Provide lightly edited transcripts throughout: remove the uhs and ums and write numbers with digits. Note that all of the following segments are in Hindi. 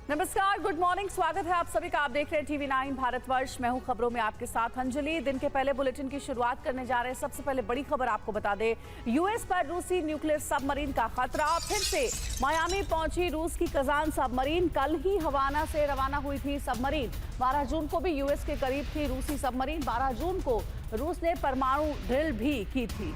नमस्कार, गुड मॉर्निंग। स्वागत है आप सभी का। आप देख रहे हैं टीवी 9 भारतवर्ष। मैं हूं खबरों में आपके साथ अंजलि। दिन के पहले बुलेटिन की शुरुआत करने जा रहे हैं। सबसे पहले बड़ी खबर आपको बता दें, यूएस पर रूसी न्यूक्लियर सबमरीन का खतरा। फिर से मायामी पहुंची रूस की कजान सबमरीन। कल ही हवाना से रवाना हुई थी सबमरीन। 12 जून को भी यूएस के करीब थी रूसी सबमरीन। 12 जून को रूस ने परमाणु ड्रिल भी की थी।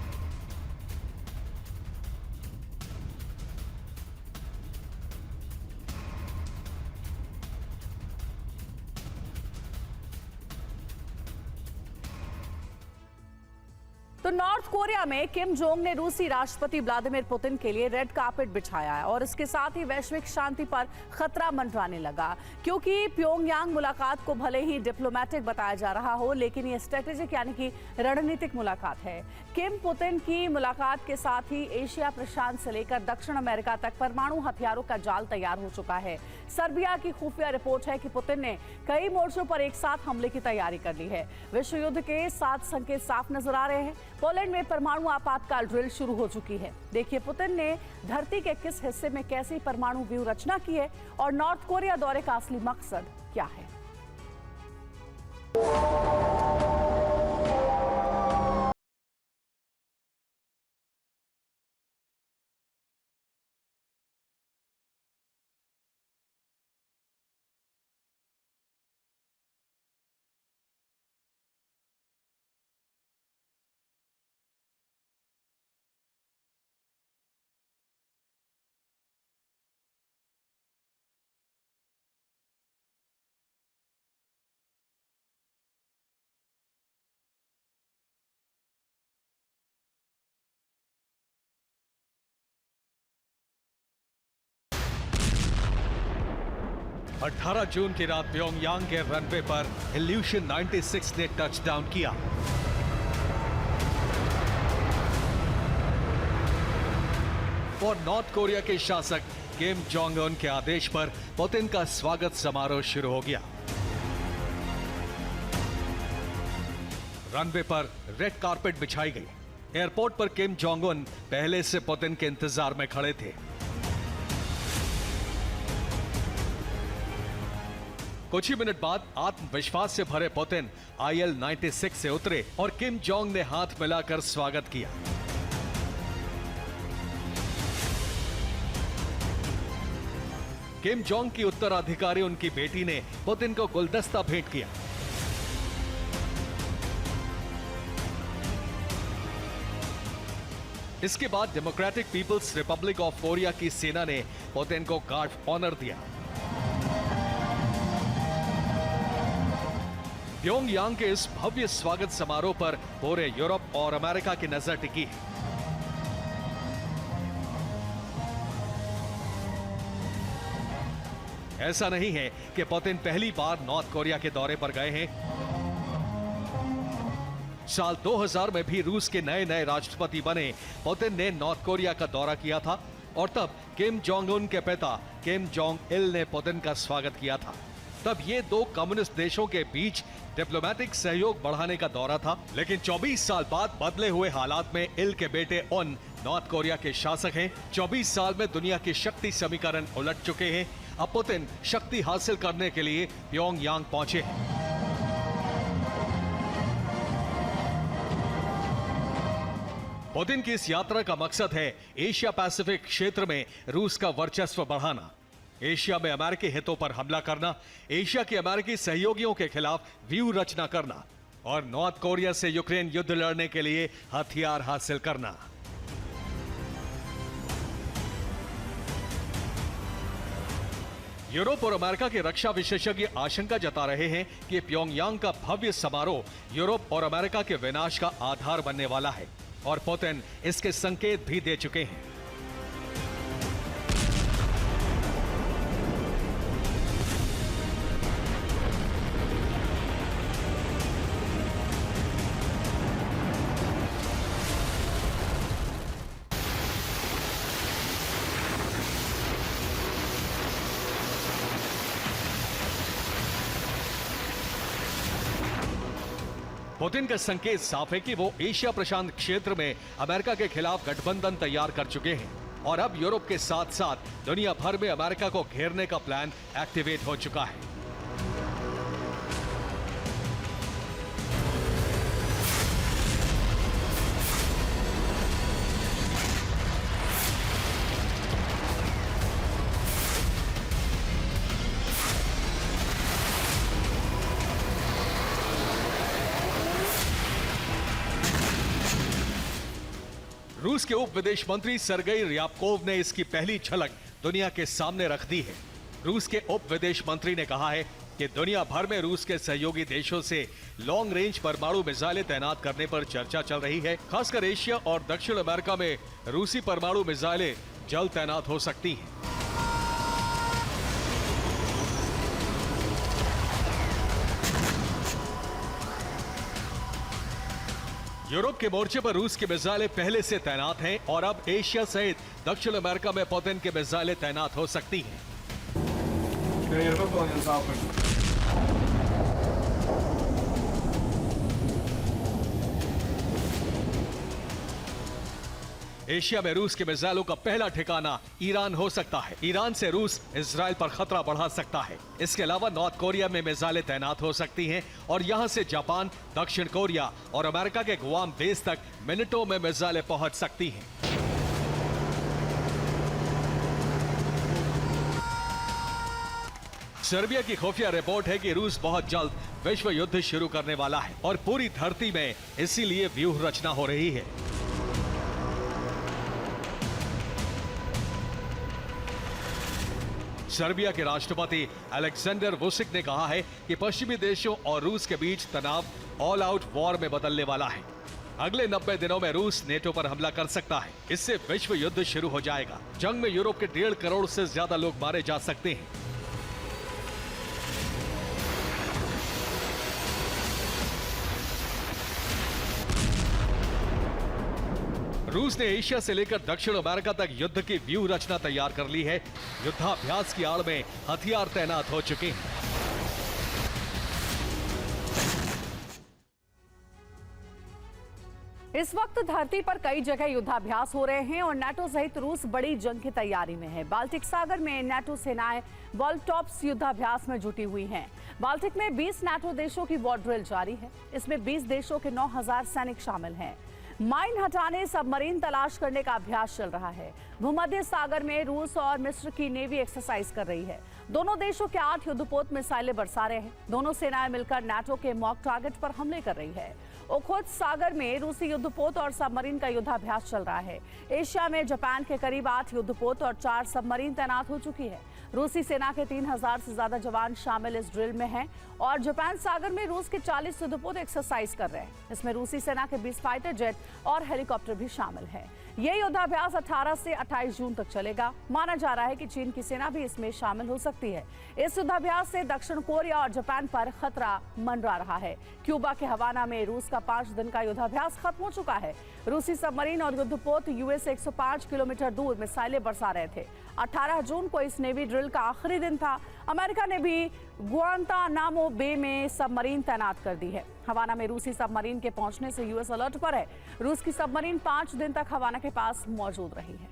तो नॉर्थ कोरिया में किम जोंग ने रूसी राष्ट्रपति व्लादिमीर पुतिन के लिए रेड कार्पेट बिछाया है और इसके साथ ही वैश्विक शांति पर खतरा मंडराने लगा, क्योंकि प्योंगयांग मुलाकात को भले ही डिप्लोमेटिक बताया जा रहा हो, लेकिन ये स्ट्रेटेजिक यानी कि रणनीतिक मुलाकात है। किम पुतिन की मुलाकात के साथ ही एशिया प्रशांत से लेकर दक्षिण अमेरिका तक परमाणु हथियारों का जाल तैयार हो चुका है। सर्बिया की खुफिया रिपोर्ट है कि पुतिन ने कई मोर्चों पर एक साथ हमले की तैयारी कर ली है। विश्व युद्ध के 7 संकेत साफ नजर आ रहे हैं। पोलैंड में परमाणु आपातकाल ड्रिल शुरू हो चुकी है। देखिए पुतिन ने धरती के किस हिस्से में कैसी परमाणु व्यूह रचना की है और नॉर्थ कोरिया दौरे का असली मकसद क्या है। 18 जून की रात प्योंगयांग के रनवे पर इल्यूशन 96 ने टचडाउन किया। और नॉर्थ कोरिया के शासक किम जोंग उन के आदेश पर पुतिन का स्वागत समारोह शुरू हो गया। रनवे पर रेड कार्पेट बिछाई गई। एयरपोर्ट पर किम जोंग उन पहले से पुतिन के इंतजार में खड़े थे। कुछ ही मिनट बाद आत्मविश्वास से भरे पुतिन IL-96 से उतरे और किम जोंग ने हाथ मिलाकर स्वागत किया। किम जोंग की उत्तराधिकारी उनकी बेटी ने पुतिन को गुलदस्ता भेंट किया। इसके बाद Democratic People's Republic of Korea की सेना ने पुतिन को गार्ड ऑनर दिया। प्योंगयांग के इस भव्य स्वागत समारोह पर पूरे यूरोप और अमेरिका की नजर टिकी है। ऐसा नहीं है कि पुतिन पहली बार नॉर्थ कोरिया के दौरे पर गए हैं। साल 2000 में भी रूस के नए नए राष्ट्रपति बने पुतिन ने नॉर्थ कोरिया का दौरा किया था और तब किम जोंग उन के पिता किम जोंग इल ने पुतिन का स्वागत किया था। तब ये दो कम्युनिस्ट देशों के बीच डिप्लोमेटिक सहयोग बढ़ाने का दौरा था। लेकिन 24 साल बाद बदले हुए हालात में इल के बेटे उन नॉर्थ कोरिया के शासक हैं। 24 साल में दुनिया के शक्ति समीकरण उलट चुके हैं। अब पुतिन शक्ति हासिल करने के लिए प्योंगयांग पहुंचे हैं। पुतिन की इस यात्रा का मकसद है एशिया पैसिफिक क्षेत्र में रूस का वर्चस्व बढ़ाना, एशिया में अमेरिकी हितों पर हमला करना, एशिया के अमेरिकी सहयोगियों के खिलाफ व्यूह रचना करना और नॉर्थ कोरिया से यूक्रेन युद्ध लड़ने के लिए हथियार हासिल करना। यूरोप और अमेरिका के रक्षा विशेषज्ञ आशंका जता रहे हैं कि प्योंगयांग का भव्य समारोह यूरोप और अमेरिका के विनाश का आधार बनने वाला है और पुतिन इसके संकेत भी दे चुके हैं। पुतिन का संकेत साफ है कि वो एशिया प्रशांत क्षेत्र में अमेरिका के खिलाफ गठबंधन तैयार कर चुके हैं और अब यूरोप के साथ साथ दुनिया भर में अमेरिका को घेरने का प्लान एक्टिवेट हो चुका है। रूस के उप विदेश मंत्री सरगेई ryabkov ने इसकी पहली झलक दुनिया के सामने रख दी है। रूस के उप विदेश मंत्री ने कहा है कि दुनिया भर में रूस के सहयोगी देशों से लॉन्ग रेंज परमाणु मिसाइलें तैनात करने पर चर्चा चल रही है। खासकर एशिया और दक्षिण अमेरिका में रूसी परमाणु मिसाइलें जल्द तैनात हो सकती हैं। यूरोप के मोर्चे पर रूस की मिसाइलें पहले से तैनात हैं और अब एशिया सहित दक्षिण अमेरिका में पुतिन की मिसाइलें तैनात हो सकती हैं। एशिया में रूस के मिसाइलों का पहला ठिकाना ईरान हो सकता है। ईरान से रूस इजराइल पर खतरा बढ़ा सकता है। इसके अलावा नॉर्थ कोरिया में मिसाइलें तैनात हो सकती हैं और यहां से जापान, दक्षिण कोरिया और अमेरिका के गुआम बेस तक मिनटों में मिसाइलें पहुंच सकती हैं। सर्बिया की खुफिया रिपोर्ट है कि रूस बहुत जल्द विश्व युद्ध शुरू करने वाला है और पूरी धरती में इसीलिए व्यूह रचना हो रही है। सर्बिया के राष्ट्रपति अलेक्जेंडर वुसिक ने कहा है कि पश्चिमी देशों और रूस के बीच तनाव ऑल आउट वॉर में बदलने वाला है। अगले 90 दिनों में रूस नेटो पर हमला कर सकता है। इससे विश्व युद्ध शुरू हो जाएगा। जंग में यूरोप के 1.5 करोड़ से ज्यादा लोग मारे जा सकते हैं। रूस ने एशिया से लेकर दक्षिण अमेरिका तक युद्ध की व्यूह रचना तैयार कर ली है। युद्धाभ्यास की आड़ में हथियार तैनात हो चुके हैं। इस वक्त धरती पर कई जगह युद्धाभ्यास हो रहे हैं और नाटो सहित रूस बड़ी जंग की तैयारी में है। बाल्टिक सागर में नाटो सेनाएं वॉल्टॉप्स युद्धाभ्यास में जुटी हुई हैं। बाल्टिक में 20 नाटो देशों की वॉर ड्रिल जारी है। इसमें 20 देशों के 9000 सैनिक शामिल हैं। माइन हटाने, सबमरीन तलाश करने का अभ्यास चल रहा है। भूमध्य सागर में रूस और मिस्र की नेवी एक्सरसाइज कर रही है। दोनों देशों के 8 युद्धपोत मिसाइलें बरसा रहे हैं। दोनों सेनाएं मिलकर नाटो के मॉक टारगेट पर हमले कर रही है। ओखोत्स्क सागर में रूसी युद्धपोत और सबमरीन का युद्धाभ्यास चल रहा है। एशिया में जापान के करीब 8 युद्धपोत और 4 सबमरीन तैनात हो चुकी है। रूसी सेना के 3000 से ज्यादा जवान शामिल इस ड्रिल में हैं और जापान सागर में रूस के 40 युद्धपोत एक्सरसाइज कर रहे हैं। इसमें रूसी सेना के 20 फाइटर जेट और हेलीकॉप्टर भी शामिल है। ये युद्धाभ्यास 18 से 28 जून तक चलेगा। माना जा रहा है कि चीन की सेना भी इसमें शामिल हो सकती है। इस युद्धाभ्यास से दक्षिण कोरिया और जापान पर खतरा मंडरा रहा है। क्यूबा के हवाना में रूस का 5 दिन का युद्धाभ्यास खत्म हो चुका है। रूसी सबमरीन और युद्धपोत यूएस से 105 किलोमीटर दूर मिसाइलें बरसा रहे थे। 18 जून को इस नेवी ड्रिल का आखिरी दिन था। अमेरिका ने भी गुआंतानामो बे में सबमरीन तैनात कर दी है। हवाना में रूसी सबमरीन के पहुंचने से यूएस अलर्ट पर है। रूस की सबमरीन 5 दिन तक हवाना के पास मौजूद रही है।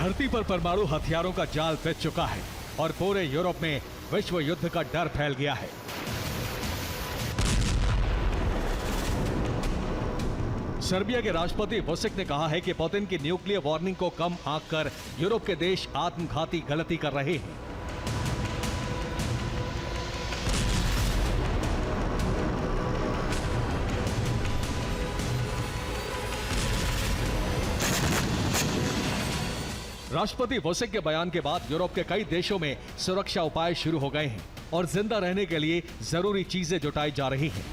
धरती पर परमाणु हथियारों का जाल बिछ चुका है और पूरे यूरोप में विश्व युद्ध का डर फैल गया है। सर्बिया के राष्ट्रपति वुसिक ने कहा है कि पुतिन की न्यूक्लियर वार्निंग को कम आंककर यूरोप के देश आत्मघाती गलती कर रहे हैं। राष्ट्रपति वुसिक के बयान के बाद यूरोप के कई देशों में सुरक्षा उपाय शुरू हो गए हैं और जिंदा रहने के लिए जरूरी चीजें जुटाई जा रही हैं।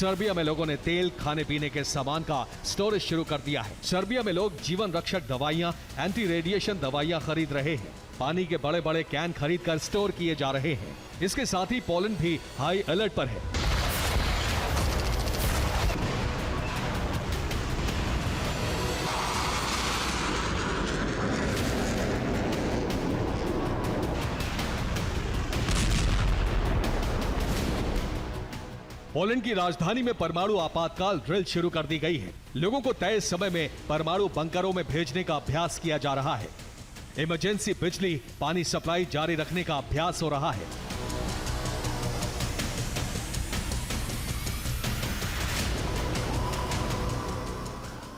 सर्बिया में लोगों ने तेल, खाने पीने के सामान का स्टोरेज शुरू कर दिया है। सर्बिया में लोग जीवन रक्षक दवाइयां, एंटी रेडिएशन दवाइयां खरीद रहे हैं। पानी के बड़े बड़े कैन खरीद कर स्टोर किए जा रहे हैं। इसके साथ ही पोलैंड भी हाई अलर्ट पर है। पोलैंड की राजधानी में परमाणु आपातकाल ड्रिल शुरू कर दी गई है। लोगों को तय समय में परमाणु बंकरों में भेजने का अभ्यास किया जा रहा है। इमरजेंसी बिजली, पानी सप्लाई जारी रखने का अभ्यास हो रहा है।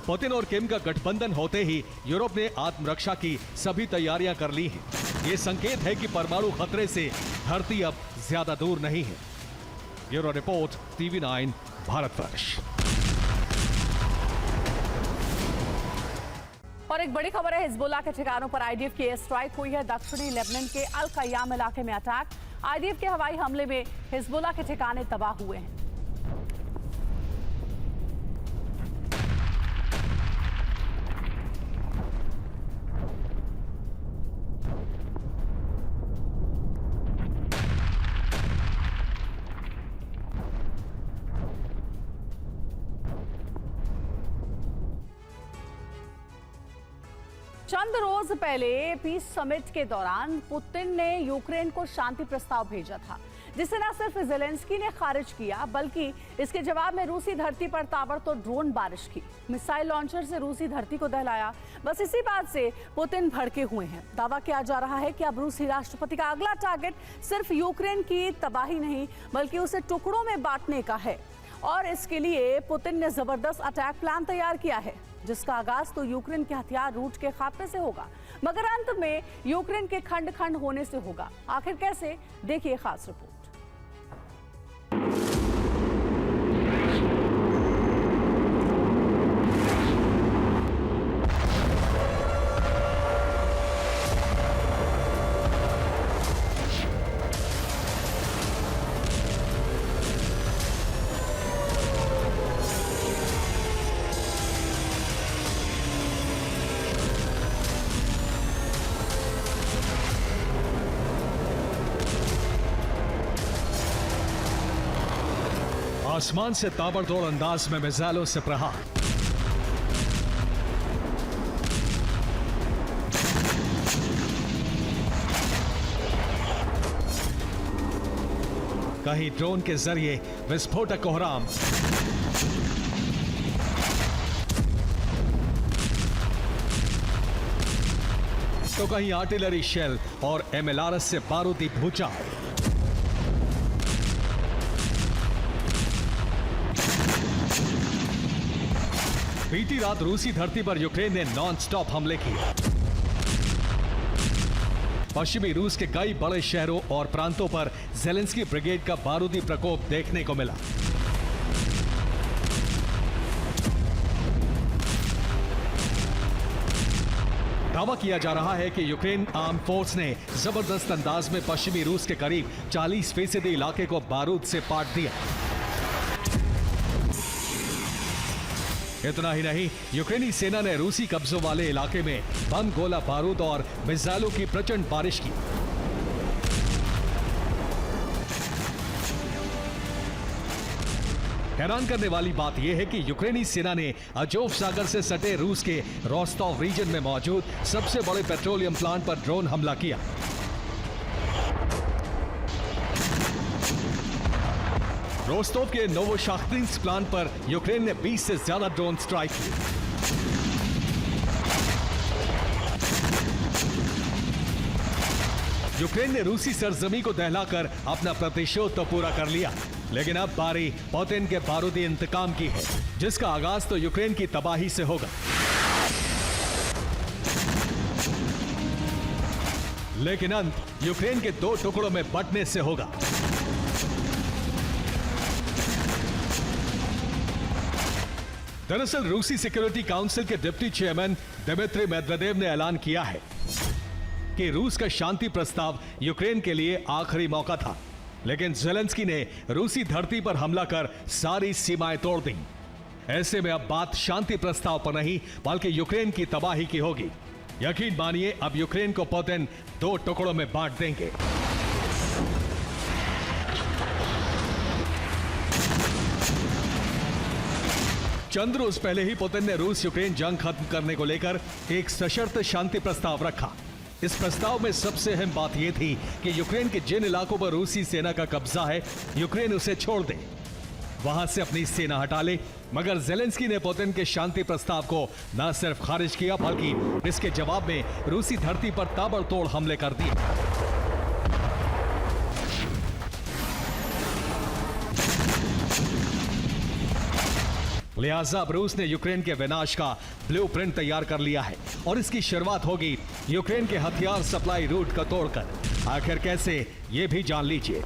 पुतिन और किम का गठबंधन होते ही यूरोप ने आत्मरक्षा की सभी तैयारियां कर ली हैं। ये संकेत है कि परमाणु खतरे से धरती अब ज्यादा दूर नहीं है। Bureau report, TV9 Bharatvarsh. और एक बड़ी खबर है, हिजबुल्लाह के ठिकानों पर आईडीएफ की एयर स्ट्राइक हुई है। दक्षिणी लेबनान के अल कयाम इलाके में अटैक। आईडीएफ के हवाई हमले में हिजबुल्लाह के ठिकाने तबाह हुए हैं। चंद रोज पहले पीस समिट के दौरान पुतिन ने यूक्रेन को शांति प्रस्ताव भेजा था, जिसे न सिर्फ ज़ेलेंस्की ने खारिज किया, बल्कि इसके जवाब में रूसी धरती पर ताबड़तोड़ ड्रोन बारिश की, मिसाइल लॉन्चर से रूसी धरती को दहलाया। बस इसी बात से पुतिन भड़के हुए हैं। दावा किया जा रहा है कि अब रूसी राष्ट्रपति का अगला टारगेट सिर्फ यूक्रेन की तबाही नहीं, बल्कि उसे टुकड़ों में बांटने का है। और इसके लिए पुतिन ने जबरदस्त अटैक प्लान तैयार किया है, जिसका आगाज तो यूक्रेन के हथियार रूट के खात्मे से होगा, मगर अंत में यूक्रेन के खंड खंड होने से होगा। आखिर कैसे, देखिए खास रिपोर्ट। आसमान से ताबड़तोड़ अंदाज में मिसाइलों से प्रहार। कहीं ड्रोन के जरिए विस्फोटक कोहराम, तो कहीं आर्टिलरी शेल और MLRS से बारूदी भूचाल। बीती रात रूसी धरती पर यूक्रेन ने नॉन स्टॉप हमले किए। पश्चिमी रूस के कई बड़े शहरों और प्रांतों पर ज़ेलेंस्की ब्रिगेड का बारूदी प्रकोप देखने को मिला। दावा किया जा रहा है कि यूक्रेन आर्म फोर्स ने जबरदस्त अंदाज में पश्चिमी रूस के करीब 40% इलाके को बारूद से पाट दिया। इतना ही नहीं, यूक्रेनी सेना ने रूसी कब्जों वाले इलाके में बम, गोला बारूद और मिसाइलों की प्रचंड बारिश की। हैरान करने वाली बात यह है कि यूक्रेनी सेना ने अजोव सागर से सटे रूस के रोस्टोव रीजन में मौजूद सबसे बड़े पेट्रोलियम प्लांट पर ड्रोन हमला किया। रोस्टोव के नोवोशाख्तिंस्क प्लांट पर यूक्रेन ने 20 से ज्यादा ड्रोन स्ट्राइक किए। यूक्रेन ने रूसी सरजमी को दहलाकर अपना प्रतिशोध तो पूरा कर लिया, लेकिन अब बारी पुतिन के बारूदी इंतकाम की है, जिसका आगाज तो यूक्रेन की तबाही से होगा। लेकिन अंत यूक्रेन के 2 टुकड़ों में बंटने से होगा। दरअसल रूसी सिक्योरिटी काउंसिल के डिप्टी चेयरमैन दिमित्री मेदवेदेव ने ऐलान किया है कि रूस का शांति प्रस्ताव यूक्रेन के लिए आखिरी मौका था। लेकिन ज़ेलेंस्की ने रूसी धरती पर हमला कर सारी सीमाएं तोड़ दी। ऐसे में अब बात शांति प्रस्ताव पर नहीं बल्कि यूक्रेन की तबाही की होगी। यकीन मानिए अब यूक्रेन को पुतिन 2 टुकड़ों में बांट देंगे। चंद रोज पहले ही पुतिन ने रूस यूक्रेन जंग खत्म करने को लेकर एक सशर्त शांति प्रस्ताव रखा। इस प्रस्ताव में सबसे अहम बात यह थी कि यूक्रेन के जिन इलाकों पर रूसी सेना का कब्जा है, यूक्रेन उसे छोड़ दे, वहां से अपनी सेना हटा ले। मगर ज़ेलेंस्की ने पुतिन के शांति प्रस्ताव को न सिर्फ खारिज किया बल्कि इसके जवाब में रूसी धरती पर ताबड़तोड़ हमले कर दिए। लिहाजा अब रूस ने यूक्रेन के विनाश का ब्लूप्रिंट तैयार कर लिया है और इसकी शुरुआत होगी यूक्रेन के हथियार सप्लाई रूट को तोड़कर। आखिर कैसे, ये भी जान लीजिए।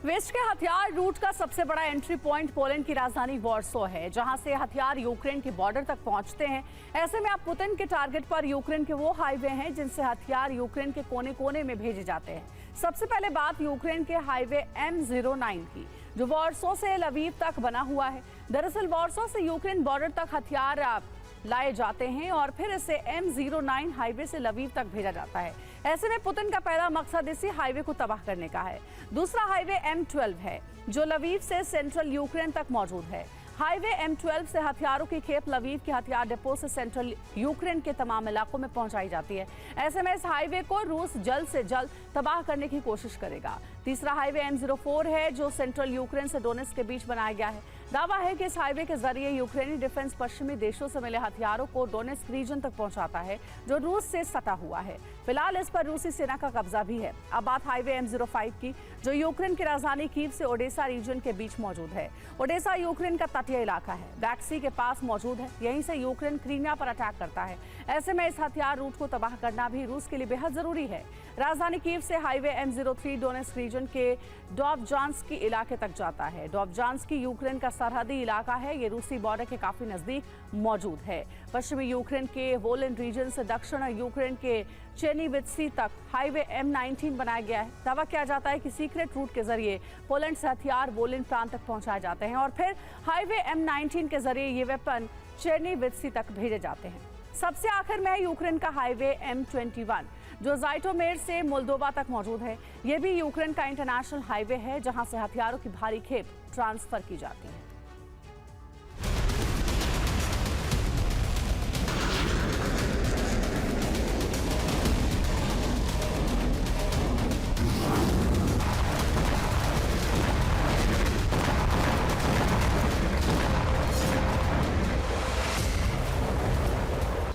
वेस्ट के हथियार रूट का सबसे बड़ा एंट्री पॉइंट पोलैंड की राजधानी वॉर्सो है, जहां से हथियार यूक्रेन के बॉर्डर तक पहुंचते हैं। ऐसे में अब पुतिन के टारगेट पर यूक्रेन के वो हाईवे हैं जिनसे हथियार यूक्रेन के कोने कोने में भेजे जाते हैं। सबसे पहले बात यूक्रेन के हाईवे M09 की, जो वॉर्सो से लवीव तक बना हुआ है। दरअसल वॉर्सो से यूक्रेन बॉर्डर तक हथियार लाए जाते हैं और फिर इसे M09 हाईवे से लवीव तक भेजा जाता है। ऐसे में पुतिन का पहला मकसद इसी हाईवे को तबाह करने का है। दूसरा हाईवे M12 है, जो लवीव से सेंट्रल यूक्रेन तक मौजूद है। हाईवे M12 से हथियारों की खेप लवीव के हथियार डिपो से सेंट्रल यूक्रेन के तमाम इलाकों में पहुंचाई जाती है। ऐसे में इस हाईवे को रूस जल्द से जल्द तबाह करने की कोशिश करेगा। तीसरा हाईवे M04 है, जो सेंट्रल यूक्रेन से डोनेट्स्क के बीच बनाया गया है। दावा है कि इस हाईवे के जरिए यूक्रेनी डिफेंस पश्चिमी देशों से मिले हथियारों को डोनेट्स्क रीजन तक पहुंचाता है, जो रूस से सटा हुआ है। फिलहाल इस पर रूसी सेना का कब्जा भी है। अब बात हाईवे M05 की, जो यूक्रेन की राजधानी कीव से ओडेसा रीजन के बीच मौजूद है। ओडेसा यूक्रेन का तटीय इलाका है, ब्लैक सी के पास मौजूद है। यहीं से यूक्रेन क्रीमिया पर अटैक करता है। ऐसे में इस हथियार रूट को तबाह करना भी रूस के लिए बेहद जरूरी है। राजधानी कीव से हाईवे M03 डोनेट्स्क रीजन के डोब्जांस्की इलाके तक जाता है। डोब्जांस्की यूक्रेन का सरहदी इलाका है। ये रूसी बॉर्डर के काफी नजदीक मौजूद है। पश्चिमी यूक्रेन के वोलिन रीजन से दक्षिण यूक्रेन के चेनिवित्सी तक हाईवे M19 बनाया गया है। दावा किया जाता है कि सीक्रेट रूट के जरिए पोलैंड से हथियार वोलिन प्रांत तक पहुंचाए जाते हैं और फिर हाईवे M19 के जरिए ये वेपन चेनिवित्सी तक भेजे जाते हैं। सबसे आखिर में यूक्रेन का हाईवे M21, जो ज़ाइटोमेर से मोल्दोवा तक मौजूद है। ये भी यूक्रेन का इंटरनेशनल हाईवे है, जहां से हथियारों की भारी खेप ट्रांसफर की जाती है।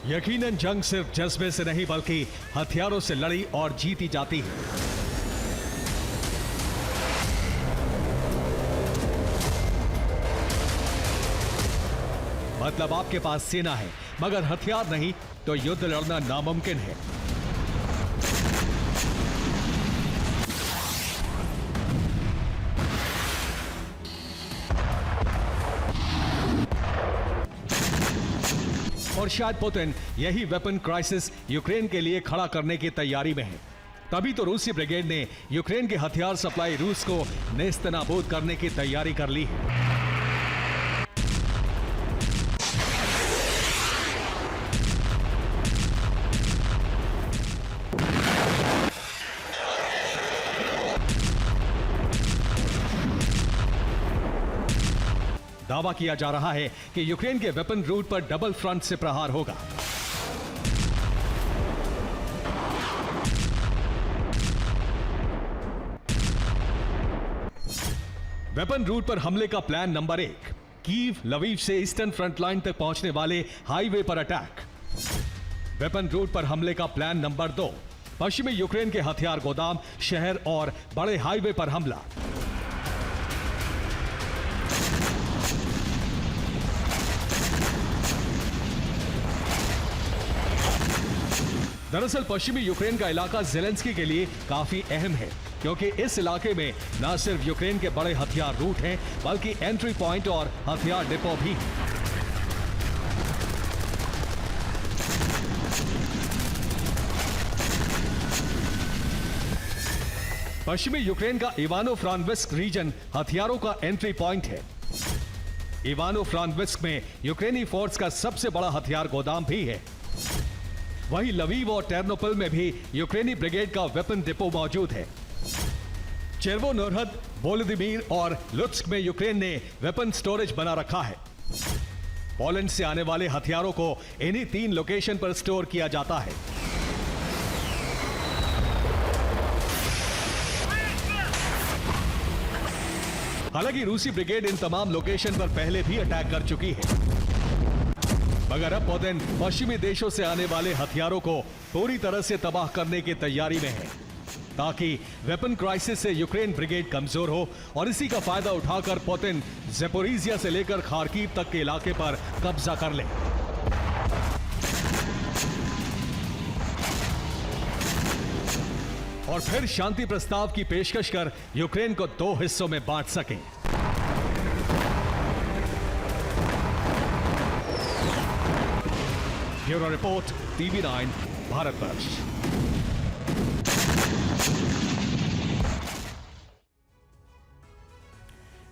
यकीनन जंग सिर्फ जज्बे से नहीं बल्कि हथियारों से लड़ी और जीती जाती है। मतलब आपके पास सेना है मगर हथियार नहीं तो युद्ध लड़ना नामुमकिन है। और शायद पुतिन यही वेपन क्राइसिस यूक्रेन के लिए खड़ा करने की तैयारी में है। तभी तो रूसी ब्रिगेड ने यूक्रेन के हथियार सप्लाई रूस को नेस्तनाबूद करने की तैयारी कर ली है। दावा किया जा रहा है कि यूक्रेन के वेपन रूट पर डबल फ्रंट से प्रहार होगा। वेपन रूट पर हमले का प्लान नंबर 1, कीव लवीव से ईस्टर्न फ्रंट लाइन तक पहुंचने वाले हाईवे पर अटैक। वेपन रूट पर हमले का प्लान नंबर 2, पश्चिमी यूक्रेन के हथियार गोदाम, शहर और बड़े हाईवे पर हमला। दरअसल पश्चिमी यूक्रेन का इलाका ज़ेलेंस्की के लिए काफी अहम है, क्योंकि इस इलाके में न सिर्फ यूक्रेन के बड़े हथियार रूट हैं बल्कि एंट्री पॉइंट और हथियार डिपो भी। पश्चिमी यूक्रेन का इवानो-फ्रांकिव्स्क रीजन हथियारों का एंट्री पॉइंट है। इवानो-फ्रांकिव्स्क में यूक्रेनी फोर्स का सबसे बड़ा हथियार गोदाम भी है। वहीं लवीव और टेर्नोपिल में भी यूक्रेनी ब्रिगेड का वेपन डिपो मौजूद है। चेर्वोनोरहद, वोलोदिमीर और लुत्स्क में यूक्रेन ने वेपन स्टोरेज बना रखा है। पोलैंड से आने वाले हथियारों को इन्हीं 3 लोकेशन पर स्टोर किया जाता है। हालांकि रूसी ब्रिगेड इन तमाम लोकेशन पर पहले भी अटैक कर चुकी है, मगर अब पुतिन पश्चिमी देशों से आने वाले हथियारों को पूरी तरह से तबाह करने की तैयारी में है, ताकि वेपन क्राइसिस से यूक्रेन ब्रिगेड कमजोर हो और इसी का फायदा उठाकर पुतिन ज़ेपोरिजिया से लेकर खार्किव तक के इलाके पर कब्जा कर ले। और फिर शांति प्रस्ताव की पेशकश कर यूक्रेन को 2 हिस्सों में बांट सके। Bureau report, TV9 Bharatvarsh.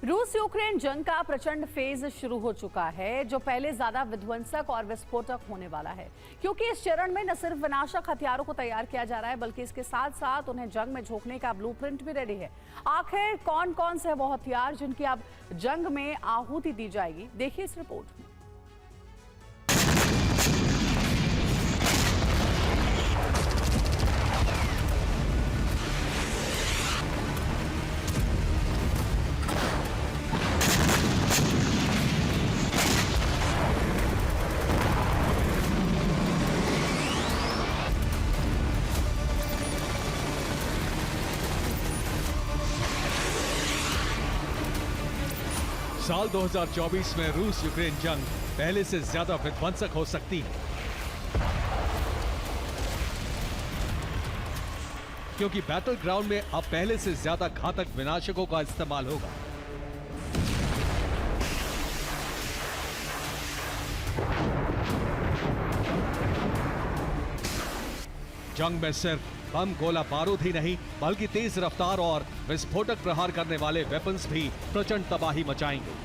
रूस यूक्रेन जंग का प्रचंड फेज शुरू हो चुका है, जो पहले ज्यादा विध्वंसक और विस्फोटक होने वाला है, क्योंकि इस चरण में न सिर्फ विनाशक हथियारों को तैयार किया जा रहा है, बल्कि इसके साथ साथ उन्हें जंग में झोंकने का ब्लूप्रिंट भी रेडी है। आखिर कौन कौन से वो हथियार जिनकी अब जंग में आहुति दी जाएगी, देखिए इस रिपोर्ट में। साल 2024 में रूस यूक्रेन जंग पहले से ज्यादा विध्वंसक हो सकती है, क्योंकि बैटल ग्राउंड में अब पहले से ज्यादा घातक विनाशकों का इस्तेमाल होगा। जंग में सिर्फ बम, गोला बारूद ही नहीं, बल्कि तेज रफ्तार और विस्फोटक प्रहार करने वाले वेपन्स भी प्रचंड तबाही मचाएंगे।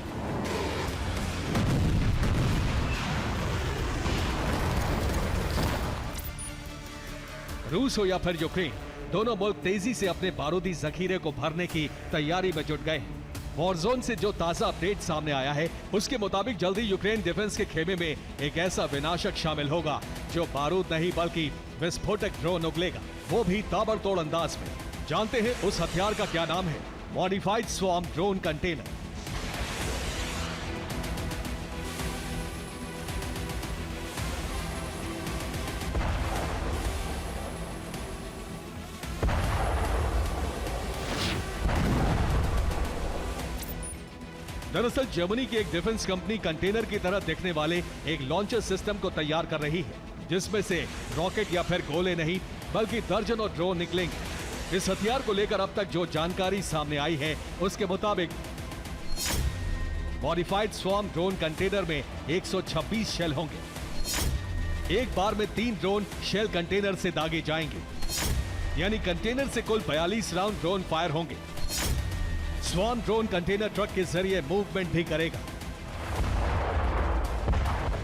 रूस हो या फिर यूक्रेन, दोनों मुल्क तेजी से अपने बारूदी जखीरे को भरने की तैयारी में जुट गए हैं। वॉरजोन से जो ताजा अपडेट सामने आया है, उसके मुताबिक जल्दी यूक्रेन डिफेंस के खेमे में एक ऐसा विनाशक शामिल होगा जो बारूद नहीं बल्कि विस्फोटक ड्रोन उगलेगा, वो भी ताबड़तोड़ अंदाज में। जानते हैं उस हथियार का क्या नाम है? Modified swarm drone container. दरअसल जर्मनी की एक डिफेंस कंपनी कंटेनर की तरह दिखने वाले एक लॉन्चर सिस्टम को तैयार कर रही है, जिसमें से रॉकेट या फिर गोले नहीं बल्कि दर्जनों ड्रोन निकलेंगे। इस हथियार को लेकर अब तक जो जानकारी सामने आई है, उसके मुताबिक मॉडिफाइड स्वॉर्म ड्रोन कंटेनर में 126 शेल होंगे। एक बार में 3 ड्रोन शेल कंटेनर से दागे जाएंगे, यानी कंटेनर से कुल 42 राउंड ड्रोन फायर होंगे। स्वॉर्म ड्रोन कंटेनर ट्रक के जरिए मूवमेंट भी करेगा।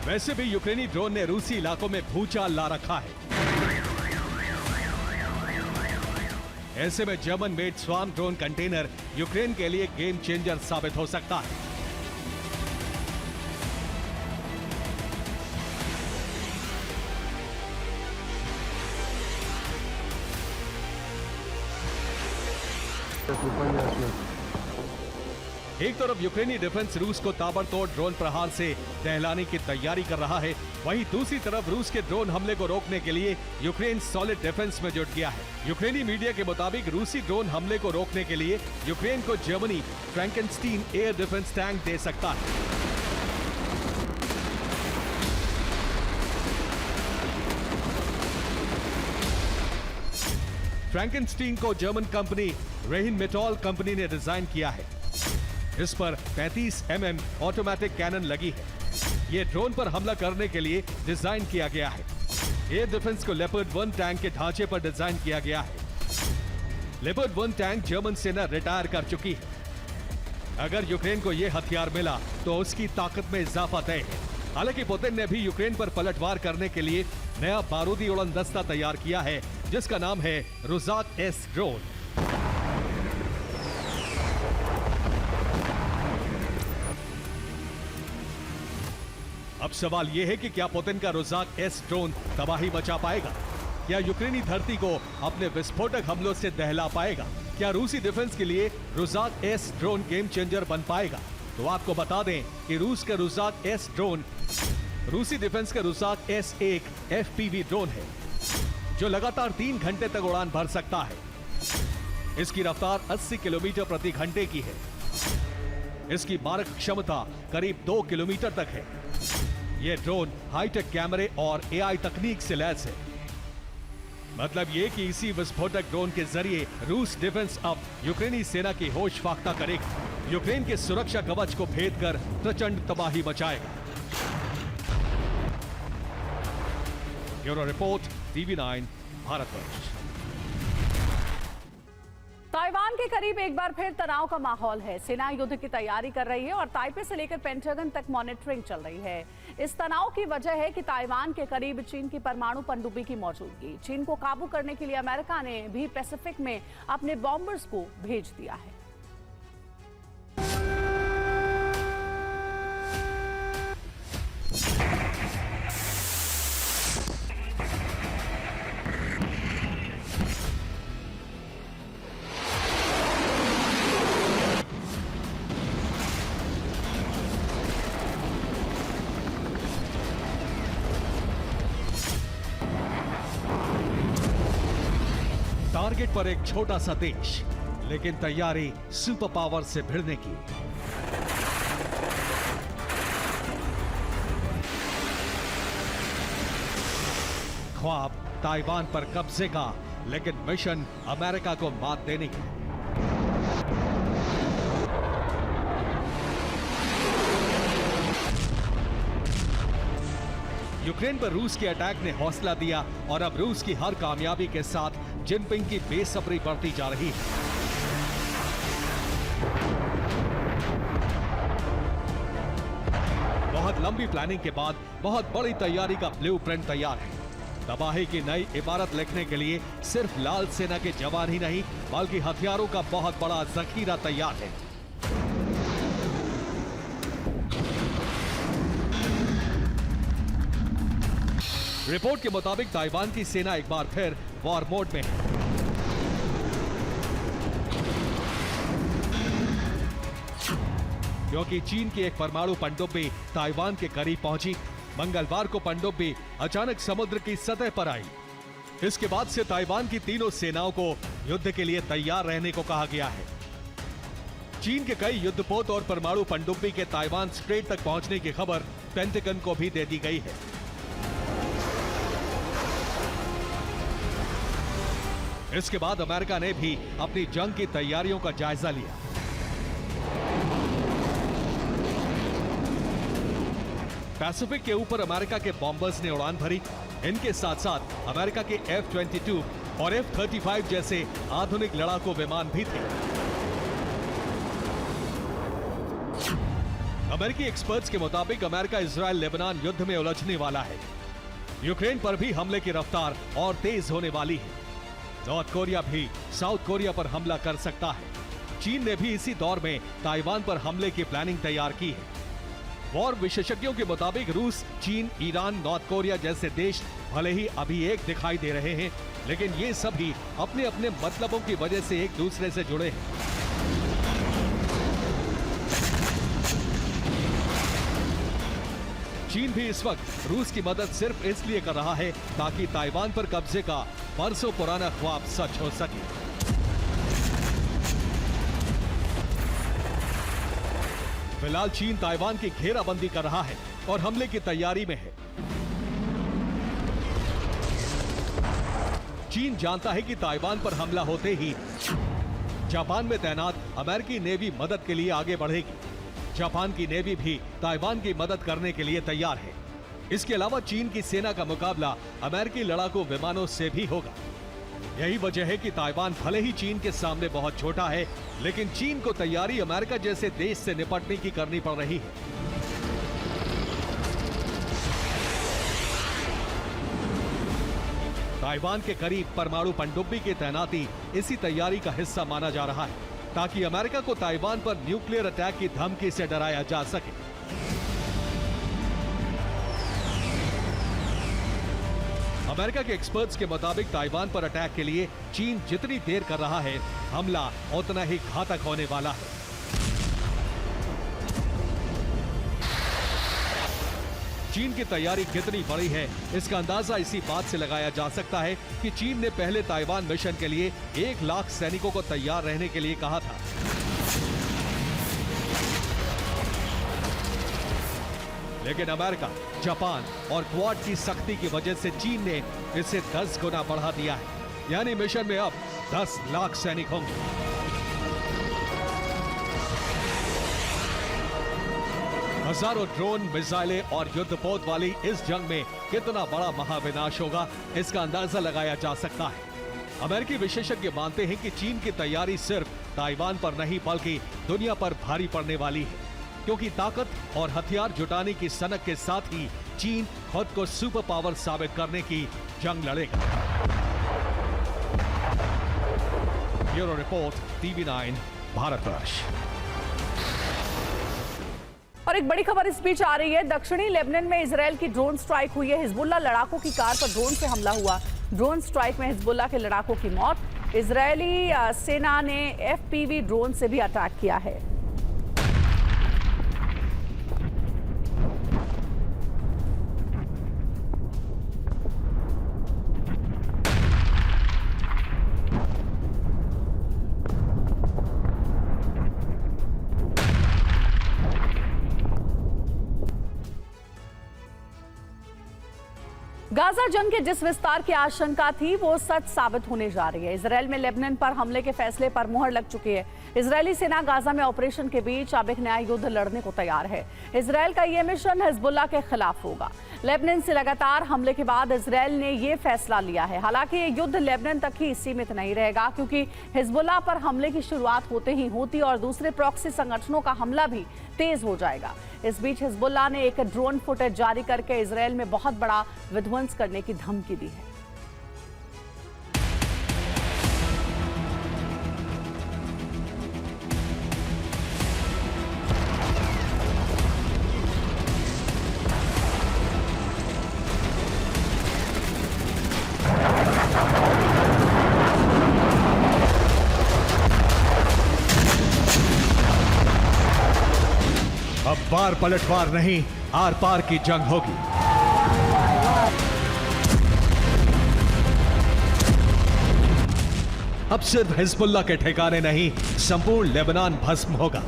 वैसे भी यूक्रेनी ड्रोन ने रूसी इलाकों में भूचाल ला रखा है। ऐसे में German made swarm drone container Ukraine के लिए गेम चेंजर साबित हो सकता है। एक तरफ यूक्रेनी डिफेंस रूस को ताबड़तोड़ ड्रोन प्रहार से दहलाने की तैयारी कर रहा है, वहीं दूसरी तरफ रूस के ड्रोन हमले को रोकने के लिए यूक्रेन सॉलिड डिफेंस में जुट गया है। यूक्रेनी मीडिया के मुताबिक रूसी ड्रोन हमले को रोकने के लिए यूक्रेन को Germany Frankenstein air defence tank दे सकता है। फ्रैंकेनस्टीन को जर्मन कंपनी रेहिनमेटॉल कंपनी ने डिजाइन किया है। इस पर 35 mm ऑटोमेटिक कैनन लगी है। ये ड्रोन पर हमला करने के लिए डिजाइन किया गया है। एयर डिफेंस को लेपर्ड 1 टैंक के ढांचे पर डिजाइन किया गया है। लेपर्ड 1 टैंक जर्मन सेना रिटायर कर चुकी है। अगर यूक्रेन को यह हथियार मिला तो उसकी ताकत में इजाफा तय है। हालांकि पुतिन ने भी यूक्रेन पर पलटवार करने के लिए नया बारूदी उड़न दस्ता तैयार किया है, जिसका नाम है रुजाक एस ड्रोन। अब सवाल यह है कि क्या पुतिन का रुजाक एस ड्रोन तबाही मचा पाएगा? क्या यूक्रेनी धरती को अपने विस्फोटक हमलों से दहला पाएगा? क्या रूसी डिफेंस के लिए रुजाक एस ड्रोन गेम चेंजर बन पाएगा? तो आपको बता दें कि रूस का रुजाक एस ड्रोन रूसी डिफेंस का रुजाक S1 FPV ड्रोन है, जो लगातार 3 घंटे तक उड़ान भर सकता है। इसकी रफ्तार 80 किलोमीटर प्रति घंटे की है। इसकी मारक क्षमता करीब 2 किलोमीटर तक है। यह ड्रोन हाईटेक कैमरे और AI तकनीक से लैस है। मतलब ये कि इसी विस्फोटक ड्रोन के जरिए रूस डिफेंस अब यूक्रेनी सेना की होश फाख्ता करेगा, यूक्रेन के सुरक्षा कवच को भेद कर प्रचंड तबाही मचाएगा। Bureau report, TV9 Bharatvarsh. Taiwan के करीब एक बार फिर तनाव का माहौल है। सेना युद्ध की तैयारी कर रही है और ताइपे से लेकर पेंटागन तक मॉनिटरिंग चल रही है। इस तनाव की वजह है कि ताइवान के करीब चीन की परमाणु पनडुब्बी की मौजूदगी। चीन को काबू करने के लिए अमेरिका ने भी पैसिफिक में अपने बॉम्बर्स को भेज दिया है। टारगेट पर एक छोटा सा देश, लेकिन तैयारी सुपर पावर से भिड़ने की। ख्वाब ताइवान पर कब्जे का, लेकिन मिशन अमेरिका को मात देने की। यूक्रेन पर रूस के अटैक ने हौसला दिया और अब रूस की हर कामयाबी के साथ जिनपिंग की बेसब्री बढ़ती जा रही है। बहुत लंबी प्लानिंग के बाद बहुत बड़ी तैयारी का ब्लूप्रिंट तैयार है। तबाही की नई इबारत लिखने के लिए सिर्फ लाल सेना के जवान ही नहीं, बल्कि हथियारों का बहुत बड़ा जखीरा तैयार है। रिपोर्ट के मुताबिक ताइवान की सेना एक बार फिर वॉर मोड में है। क्योंकि चीन की एक परमाणु पनडुब्बी ताइवान के करीब पहुंची। मंगलवार को पनडुब्बी अचानक समुद्र की सतह पर आई। इसके बाद से ताइवान की तीनों सेनाओं को युद्ध के लिए तैयार रहने को कहा गया है। चीन के कई युद्धपोत और परमाणु पनडुब्बी के ताइवान स्ट्रेट तक पहुंचने की खबर पेंटागन को भी दे दी गई है। इसके बाद अमेरिका ने भी अपनी जंग की तैयारियों का जायजा लिया। पैसिफिक के ऊपर अमेरिका के बॉम्बर्स ने उड़ान भरी। इनके साथ साथ अमेरिका के F-22 और F-35 जैसे आधुनिक लड़ाकू विमान भी थे। अमेरिकी एक्सपर्ट्स के मुताबिक अमेरिका इजराइल लेबनान युद्ध में उलझने वाला है। यूक्रेन पर भी हमले की रफ्तार और तेज होने वाली है। नॉर्थ कोरिया भी साउथ कोरिया पर हमला कर सकता है। चीन ने भी इसी दौर में ताइवान पर हमले की प्लानिंग तैयार की है। वॉर विशेषज्ञों के मुताबिक रूस, चीन, ईरान, नॉर्थ कोरिया जैसे देश भले ही अभी एक दिखाई दे रहे हैं, लेकिन ये सभी अपने अपने मतलबों की वजह से एक दूसरे से जुड़े हैं। चीन भी इस वक्त रूस की मदद सिर्फ इसलिए कर रहा है ताकि ताइवान पर कब्जे का बरसों पुराना ख्वाब सच हो सके। फिलहाल चीन ताइवान की घेराबंदी कर रहा है और हमले की तैयारी में है। चीन जानता है कि ताइवान पर हमला होते ही जापान में तैनात अमेरिकी नेवी मदद के लिए आगे बढ़ेगी। जापान की नेवी भी ताइवान की मदद करने के लिए तैयार है। इसके अलावा चीन की सेना का मुकाबला अमेरिकी लड़ाकू विमानों से भी होगा। यही वजह है कि ताइवान भले ही चीन के सामने बहुत छोटा है, लेकिन चीन को तैयारी अमेरिका जैसे देश से निपटने की करनी पड़ रही है। ताइवान के करीब परमाणु पनडुब्बी की तैनाती इसी तैयारी का हिस्सा माना जा रहा है, ताकि अमेरिका को ताइवान पर न्यूक्लियर अटैक की धमकी से डराया जा सके। अमेरिका के एक्सपर्ट्स के मुताबिक ताइवान पर अटैक के लिए चीन जितनी देर कर रहा है, हमला उतना ही घातक होने वाला है। चीन की तैयारी कितनी बड़ी है, इसका अंदाजा इसी बात से लगाया जा सकता है कि चीन ने पहले ताइवान मिशन के लिए 1 लाख सैनिकों को तैयार रहने के लिए कहा था। लेकिन अमेरिका, जापान और क्वाड की सख्ती की वजह से चीन ने इसे 10 गुना बढ़ा दिया है, यानी मिशन में अब 10 लाख सैनिक होंगे। हजारों ड्रोन, मिसाइलें और युद्धपोत वाली इस जंग में कितना बड़ा महाविनाश होगा, इसका अंदाजा लगाया जा सकता है। अमेरिकी विशेषज्ञ मानते हैं कि चीन की तैयारी सिर्फ ताइवान पर नहीं बल्कि दुनिया पर भारी पड़ने वाली है, क्योंकि ताकत और हथियार जुटाने की सनक के साथ ही चीन खुद को सुपर पावर साबित करने की जंग लड़ेगा। Bureau report, TV9, Bharatvarsh. और एक बड़ी खबर इस बीच आ रही है। दक्षिणी लेबनान में इजरायल की ड्रोन स्ट्राइक हुई है। हिजबुल्लाह लड़ाकों की कार पर ड्रोन से हमला हुआ। ड्रोन स्ट्राइक में हिजबुल्लाह के लड़ाकों की मौत। इजरायली सेना ने FPV ड्रोन से भी अटैक किया है। गाजा जंग के जिस विस्तार की आशंका थी वो सच साबित होने जा रही है। इजरायल में लेबनान पर हमले के फैसले पर मुहर लग चुकी है। इजरायली सेना गाजा में ऑपरेशन के बीच अब एक नया युद्ध लड़ने को तैयार है। इजरायल का यह मिशन हिजबुल्लाह के खिलाफ होगा। लेबनान से लगातार हमले के बाद इजरायल ने यह फैसला लिया है। हालांकि ये युद्ध लेबनान तक ही सीमित नहीं रहेगा, क्योंकि हिजबुल्लाह पर हमले की शुरुआत होते ही हूती और दूसरे प्रॉक्सी संगठनों का हमला भी तेज हो जाएगा। इस बीच हिजबुल्लाह ने एक ड्रोन फुटेज जारी करके इजरायल में बहुत बड़ा विध्वंस करने की धमकी दी है। अब बार पलटवार नहीं, आर पार की जंग होगी। अब सिर्फ हिजबुल्लाह के ठिकाने नहीं, संपूर्ण लेबनान भस्म होगा।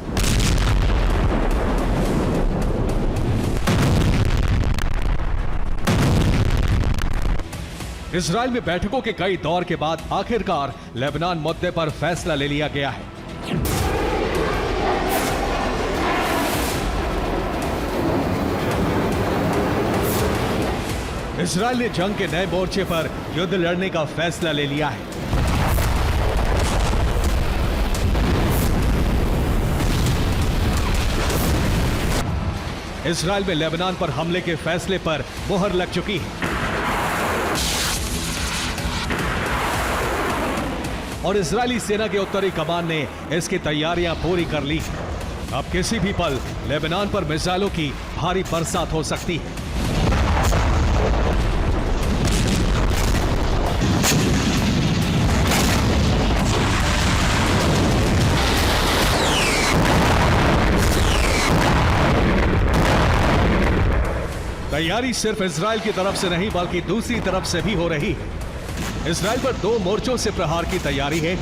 इजरायल में बैठकों के कई दौर के बाद आखिरकार लेबनान मुद्दे पर फैसला ले लिया गया है। इजरायल ने जंग के नए मोर्चे पर युद्ध लड़ने का फैसला ले लिया है। इजरायल में लेबनान पर हमले के फैसले पर मुहर लग चुकी है और इजरायली सेना के उत्तरी कमान ने इसकी तैयारियां पूरी कर ली। अब किसी भी पल लेबनान पर मिसाइलों की भारी बरसात हो सकती है। तैयारी सिर्फ इजरायल की तरफ से नहीं बल्कि दूसरी तरफ से भी हो रही है। इजरायल पर 2 मोर्चों से प्रहार की तैयारी है।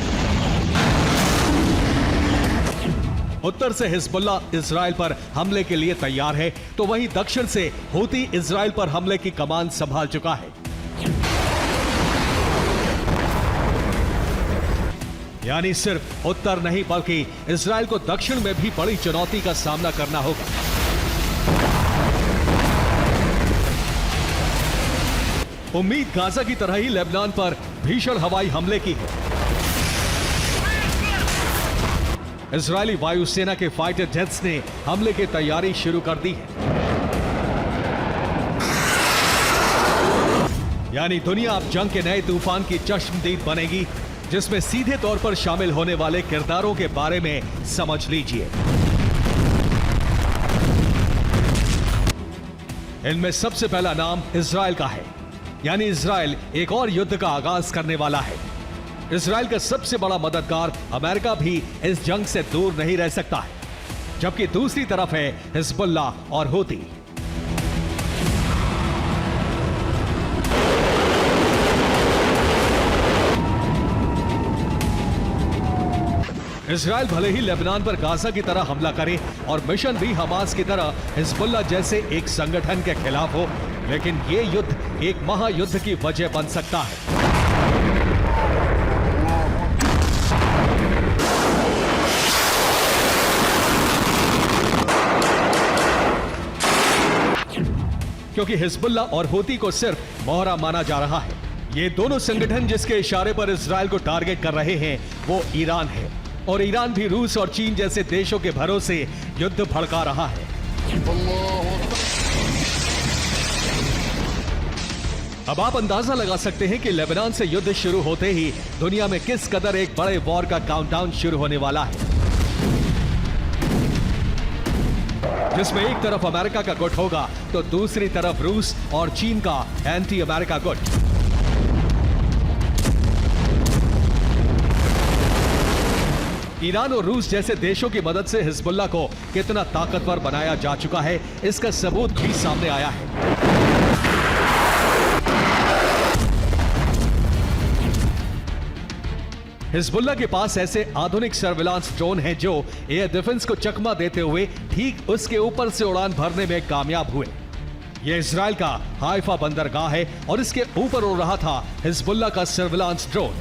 उत्तर से हिजबुल्लाह इजरायल पर हमले के लिए तैयार है, तो वहीं दक्षिण से हूती इजरायल पर हमले की कमान संभाल चुका है। यानी सिर्फ उत्तर नहीं बल्कि इजरायल को दक्षिण में भी बड़ी चुनौती का सामना करना होगा। उम्मीद गाजा की तरह ही लेबनान पर भीषण हवाई हमले की है। इजरायली वायुसेना के फाइटर जेट्स ने हमले की तैयारी शुरू कर दी है। यानी दुनिया अब जंग के नए तूफान की चश्मदीद बनेगी, जिसमें सीधे तौर पर शामिल होने वाले किरदारों के बारे में समझ लीजिए। इनमें सबसे पहला नाम इजराइल का है, यानी इजराइल एक और युद्ध का आगाज करने वाला है। इजराइल का सबसे बड़ा मददगार अमेरिका भी इस जंग से दूर नहीं रह सकता है, जबकि दूसरी तरफ है हिजबुल्लाह और हूती। इजराइल भले ही लेबनान पर गाजा की तरह हमला करे और मिशन भी हमास की तरह हिजबुल्लाह जैसे एक संगठन के खिलाफ हो, लेकिन ये युद्ध एक महायुद्ध की वजह बन सकता है। क्योंकि हिजबुल्लाह और हूती को सिर्फ मोहरा माना जा रहा है। ये दोनों संगठन जिसके इशारे पर इजराइल को टारगेट कर रहे हैं वो ईरान है, और ईरान भी रूस और चीन जैसे देशों के भरोसे युद्ध भड़का रहा है। अब आप अंदाजा लगा सकते हैं कि लेबनान से युद्ध शुरू होते ही दुनिया में किस कदर एक बड़े वॉर का काउंटडाउन शुरू होने वाला है, जिसमें एक तरफ अमेरिका का गुट होगा तो दूसरी तरफ रूस और चीन का एंटी अमेरिका गुट। ईरान और रूस जैसे देशों की मदद से हिजबुल्लाह को कितना ताकतवर बनाया जा चुका है, इसका सबूत भी सामने आया है। हिजबुल्लाह के पास ऐसे आधुनिक सर्विलांस ड्रोन हैं जो एयर डिफेंस को चकमा देते हुए ठीक उसके ऊपर से उड़ान भरने में कामयाब हुए। यह इजराइल का हाइफा बंदरगाह है और इसके ऊपर उड़ रहा था हिजबुल्लाह का सर्विलांस ड्रोन।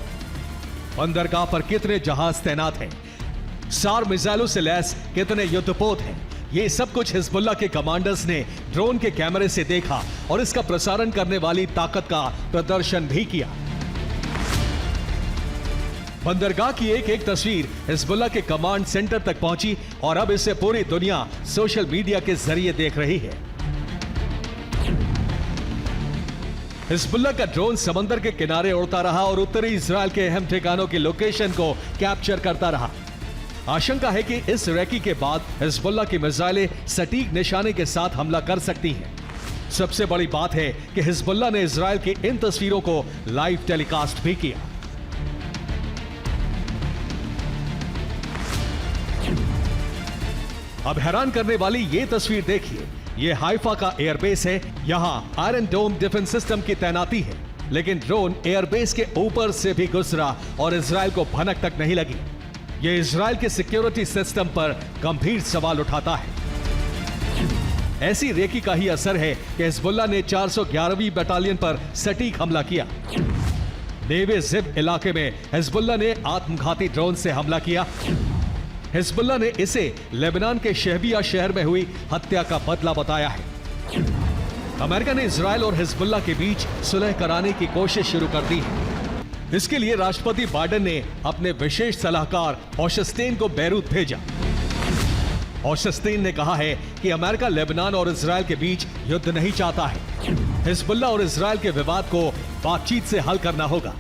बंदरगाह पर कितने जहाज तैनात हैं, सार मिसाइलों से लैस कितने युद्धपोत हैं, ये सब कुछ हिजबुल्लाह के कमांडर्स ने ड्रोन के कैमरे से देखा और इसका प्रसारण करने वाली ताकत का प्रदर्शन भी किया। बंदरगाह की एक एक तस्वीर हिजबुल्लाह के कमांड सेंटर तक पहुंची और अब इसे पूरी दुनिया सोशल मीडिया के जरिए देख रही है। हिजबुल्लाह का ड्रोन समंदर के किनारे उड़ता रहा और उत्तरी इजराइल के अहम ठिकानों की लोकेशन को कैप्चर करता रहा। आशंका है कि इस रैकी के बाद हिजबुल्लाह की मिसाइलें सटीक निशाने के साथ हमला कर सकती हैं। सबसे बड़ी बात है कि हिजबुल्लाह ने इजराइल की इन तस्वीरों को लाइव टेलीकास्ट भी किया। अब हैरान करने वाली ये तस्वीर देखिए, ये हाइफा का एयरबेस है। यहां आयरन डोम डिफेंस सिस्टम की तैनाती है, लेकिन ड्रोन एयरबेस के ऊपर से भी गुजरा और इजराइल को भनक तक नहीं लगी। यह इजराइल के सिक्योरिटी सिस्टम पर गंभीर सवाल उठाता है। ऐसी रेकी का ही असर है कि हिजबुल्लाह ने 411वीं बटालियन पर सटीक हमला किया। नेवे जिब इलाके में हिजबुल्लाह ने आत्मघाती ड्रोन से हमला किया। हिजबुल्लाह ने इसे लेबनान के शहबिया शहर में हुई हत्या का बदला बताया है। अमेरिका ने इजराइल और हिजबुल्लाह के बीच सुलह कराने की कोशिश शुरू कर दी है। इसके लिए राष्ट्रपति बाइडेन ने अपने विशेष सलाहकार होशस्टेन को बैरूत भेजा। होशस्टेन ने कहा है कि अमेरिका लेबनान और इजराइल के बीच युद्ध नहीं चाहता है। हिजबुल्लाह और इजराइल के विवाद को बातचीत से हल करना होगा।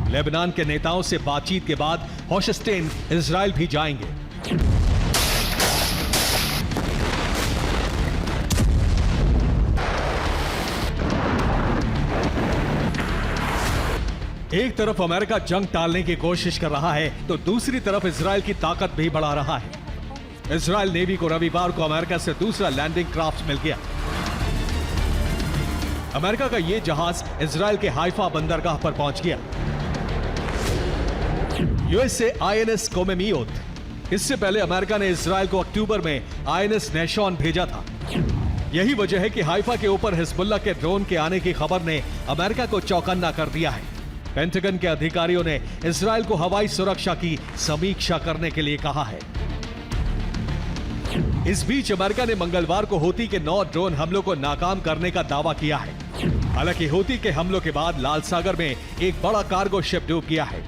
लेबनान के नेताओं से बातचीत के बाद होशस्टेन इजराइल भी जाएंगे। एक तरफ अमेरिका जंग टालने की कोशिश कर रहा है तो दूसरी तरफ इजराइल की ताकत भी बढ़ा रहा है। इजराइल नेवी को रविवार को अमेरिका से दूसरा लैंडिंग क्राफ्ट मिल गया। अमेरिका का यह जहाज इजराइल के हाइफा बंदरगाह पर पहुंच गया। USA INS Komemiyut. इससे पहले अमेरिका ने इजराइल को अक्टूबर में आईएनएस नेशॉन भेजा था। यही वजह है कि हाइफा के ऊपर हिजबुल्लाह के ड्रोन के आने की खबर ने अमेरिका को चौकन्ना कर दिया है। पेंटागन के अधिकारियों ने इजराइल को हवाई सुरक्षा की समीक्षा करने के लिए कहा है। इस बीच अमेरिका ने मंगलवार को हूती के 9 ड्रोन हमलों को नाकाम करने का दावा किया है। हालांकि हूती के हमलों के बाद लाल सागर में एक बड़ा कार्गो शिप डूब गया है।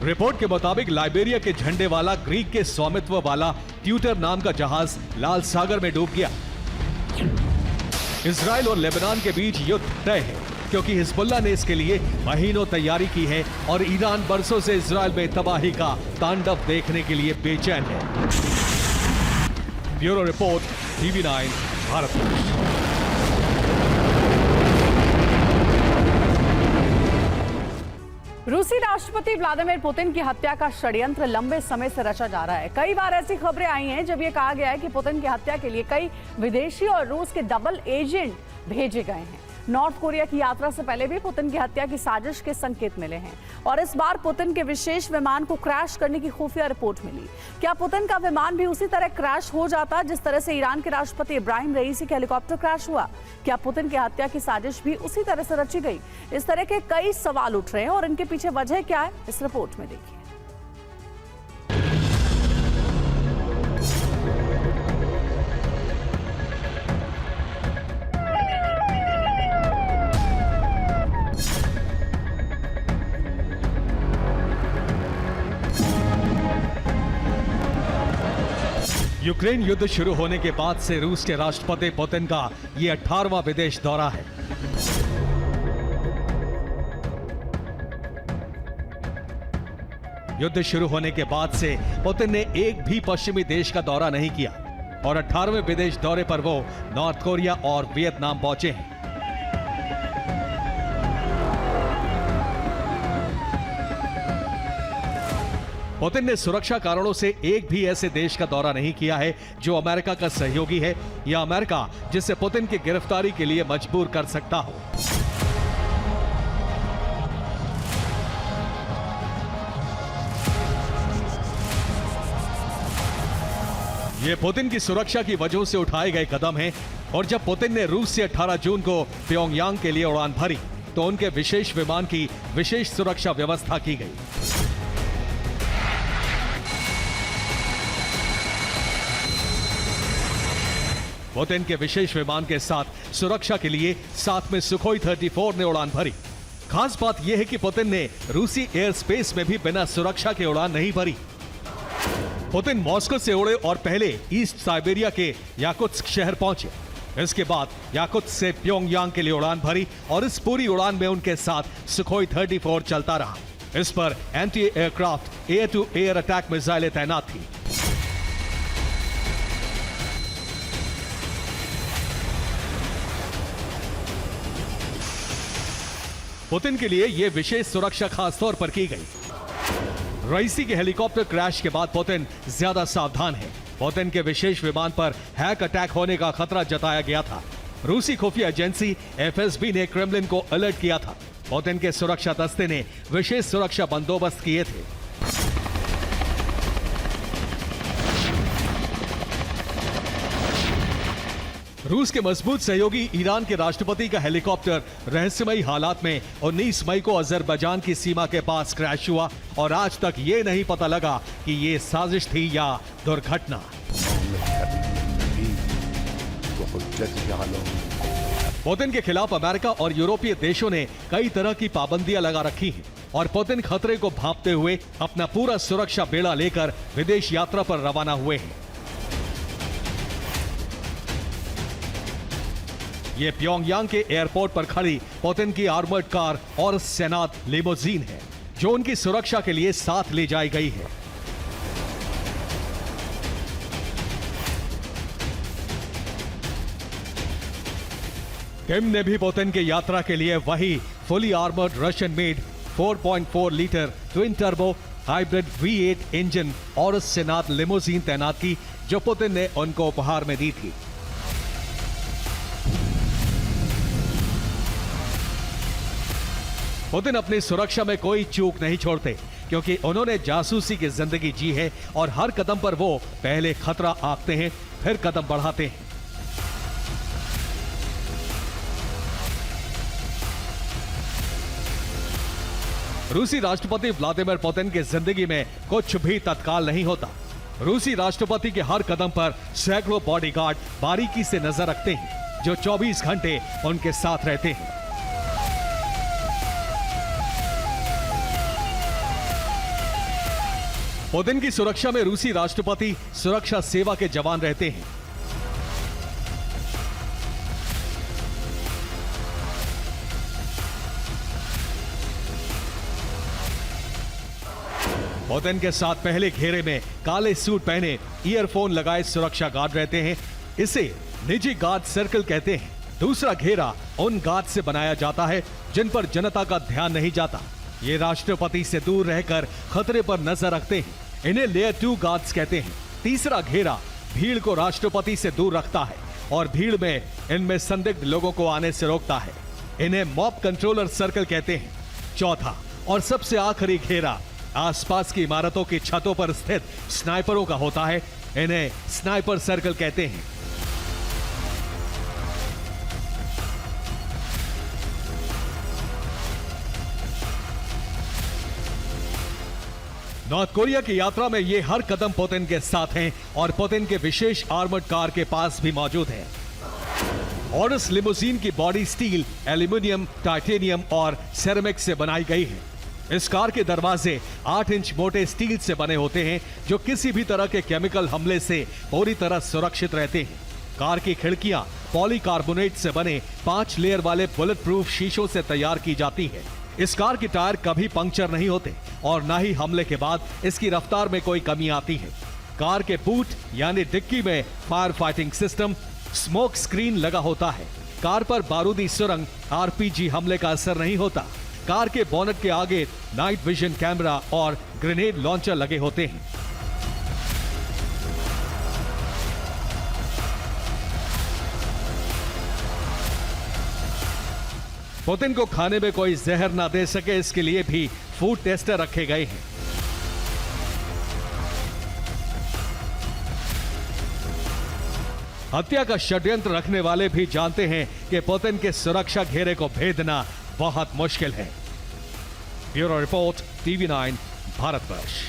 रिपोर्ट के मुताबिक लाइबेरिया के झंडे वाला ग्रीक के स्वामित्व वाला ट्यूटर नाम का जहाज लाल सागर में डूब गया। इजराइल और लेबनान के बीच युद्ध तय है, क्योंकि हिजबुल्लाह ने इसके लिए महीनों तैयारी की है और ईरान बरसों से इजराइल में तबाही का तांडव देखने के लिए बेचैन है। Bureau report, TV9 Bharat. रूसी राष्ट्रपति व्लादिमीर पुतिन की हत्या का षड्यंत्र लंबे समय से रचा जा रहा है। कई बार ऐसी खबरें आई हैं जब यह कहा गया है कि पुतिन की हत्या के लिए कई विदेशी और रूस के डबल एजेंट भेजे गए हैं। नॉर्थ कोरिया की यात्रा से पहले भी पुतिन की हत्या की साजिश के संकेत मिले हैं और इस बार पुतिन के विशेष विमान को क्रैश करने की खुफिया रिपोर्ट मिली। क्या पुतिन का विमान भी उसी तरह क्रैश हो जाता जिस तरह से ईरान के राष्ट्रपति इब्राहिम रईसी का हेलीकॉप्टर क्रैश हुआ? क्या पुतिन की हत्या की साजिश भी उसी तरह से रची गई? इस तरह के कई सवाल उठ रहे हैं और इनके पीछे वजह क्या है, इस रिपोर्ट में देखिए। यूक्रेन युद्ध शुरू होने के बाद से रूस के राष्ट्रपति पुतिन का यह 18वां विदेश दौरा है। युद्ध शुरू होने के बाद से पुतिन ने एक भी पश्चिमी देश का दौरा नहीं किया और 18वें विदेश दौरे पर वो नॉर्थ कोरिया और वियतनाम पहुंचे हैं। पुतिन ने सुरक्षा कारणों से एक भी ऐसे देश का दौरा नहीं किया है जो अमेरिका का सहयोगी है या अमेरिका जिसे पुतिन की गिरफ्तारी के लिए मजबूर कर सकता हो। ये पुतिन की सुरक्षा की वजह से उठाए गए कदम हैं और जब पुतिन ने रूस से 18 जून को प्योंगयांग के लिए उड़ान भरी तो उनके विशेष विमान की विशेष सुरक्षा व्यवस्था की गई। पुतिन के विशेष विमान के साथ सुरक्षा के लिए साथ में सुखोई 34 ने उड़ान भरी। खास बात यह है कि पुतिन ने रूसी एयर स्पेस में भी बिना सुरक्षा के उड़ान नहीं भरी। पुतिन मॉस्को से उड़े और पहले ईस्ट साइबेरिया के याकुत्स्क शहर पहुंचे। इसके बाद याकुत्स्क से प्योंगयांग के लिए उड़ान भरी और इस पूरी उड़ान में उनके साथ सुखोई 34 चलता रहा। इस पर anti aircraft air to air attack मिसाइलें तैनात थी। पुतिन के लिए यह विशेष सुरक्षा खास तौर पर की गई। रईसी के हेलीकॉप्टर क्रैश के बाद पुतिन ज्यादा सावधान है। पुतिन के विशेष विमान पर हैक अटैक होने का खतरा जताया गया था। रूसी खुफिया एजेंसी FSB ने क्रेमलिन को अलर्ट किया था। पुतिन के सुरक्षा दस्ते ने विशेष सुरक्षा बंदोबस्त किए थे। रूस के मजबूत सहयोगी ईरान के राष्ट्रपति का हेलीकॉप्टर रहस्यमयी हालात में 19 मई को अजरबैजान की सीमा के पास क्रैश हुआ और आज तक ये नहीं पता लगा कि ये साजिश थी या दुर्घटना। पुतिन के खिलाफ अमेरिका और यूरोपीय देशों ने कई तरह की पाबंदियां लगा रखी हैं और पुतिन खतरे को भांपते हुए अपना पूरा सुरक्षा बेड़ा लेकर विदेश यात्रा पर रवाना हुए हैं। ये प्योंगयांग के एयरपोर्ट पर खड़ी पुतिन की आर्मर्ड कार और सेनात लिमोजीन है जो उनकी सुरक्षा के लिए साथ ले जाई गई है। किम ने भी पुतिन की यात्रा के लिए वही fully armoured Russian made 4.4 litre twin turbo hybrid V8 engine और सेनात लिमोजीन तैनात की जो पुतिन ने उनको उपहार में दी थी। पुतिन अपनी सुरक्षा में कोई चूक नहीं छोड़ते क्योंकि उन्होंने जासूसी की जिंदगी जी है और हर कदम पर वो पहले खतरा आंकते हैं फिर कदम बढ़ाते हैं। रूसी राष्ट्रपति व्लादिमीर पुतिन की जिंदगी में कुछ भी तत्काल नहीं होता। रूसी राष्ट्रपति के हर कदम पर सैकड़ों बॉडीगार्ड बारीकी से नजर रखते हैं जो 24 घंटे उनके साथ रहते हैं। पुतिन की सुरक्षा में रूसी राष्ट्रपति सुरक्षा सेवा के जवान रहते हैं। पुतिन के साथ पहले घेरे में काले सूट पहने ईयरफोन लगाए सुरक्षा गार्ड रहते हैं। इसे निजी गार्ड सर्कल कहते हैं। दूसरा घेरा उन गार्ड से बनाया जाता है जिन पर जनता का ध्यान नहीं जाता। ये राष्ट्रपति से दूर रहकर खतरे पर नजर रखते हैं। इन्हें लेयर 2 गार्ड्स कहते हैं। तीसरा घेरा भीड़ को राष्ट्रपति से दूर रखता है और भीड़ में इनमें संदिग्ध लोगों को आने से रोकता है। इन्हें मॉब कंट्रोलर सर्कल कहते हैं। चौथा और सबसे आखिरी घेरा आसपास की इमारतों की छतों पर स्थित स्नाइपरों का होता है। इन्हें स्नाइपर सर्कल कहते हैं। नॉर्थ कोरिया की यात्रा में ये हर कदम पुतिन के साथ हैं और पुतिन के विशेष आर्मर्ड कार के पास भी मौजूद है। और इस लिमोजीन की बॉडी स्टील, एल्यूमिनियम, टाइटेनियम और सेरेमिक से बनाई गई है। इस कार के दरवाजे 8 इंच मोटे स्टील से बने होते हैं जो किसी भी तरह के केमिकल हमले से पूरी तरह सुरक्षित रहते हैं। कार की खिड़कियां पॉलीकार्बोनेट से बने 5 लेयर वाले बुलेट प्रूफ शीशों से तैयार की जाती है। इस कार के टायर कभी पंक्चर नहीं होते और न ही हमले के बाद इसकी रफ्तार में कोई कमी आती है। कार के बूट यानी डिक्की में fire fighting system, smoke screen लगा होता है। कार पर बारूदी सुरंग, आरपीजी हमले का असर नहीं होता। कार के बोनट के आगे नाइट विजन कैमरा और ग्रेनेड लॉन्चर लगे होते हैं। पुतिन को खाने में कोई जहर ना दे सके इसके लिए भी फूड टेस्टर रखे गए हैं। हत्या का षड्यंत्र रखने वाले भी जानते हैं कि पुतिन के सुरक्षा घेरे को भेदना बहुत मुश्किल है। Bureau report, TV9, Bharatvarsh.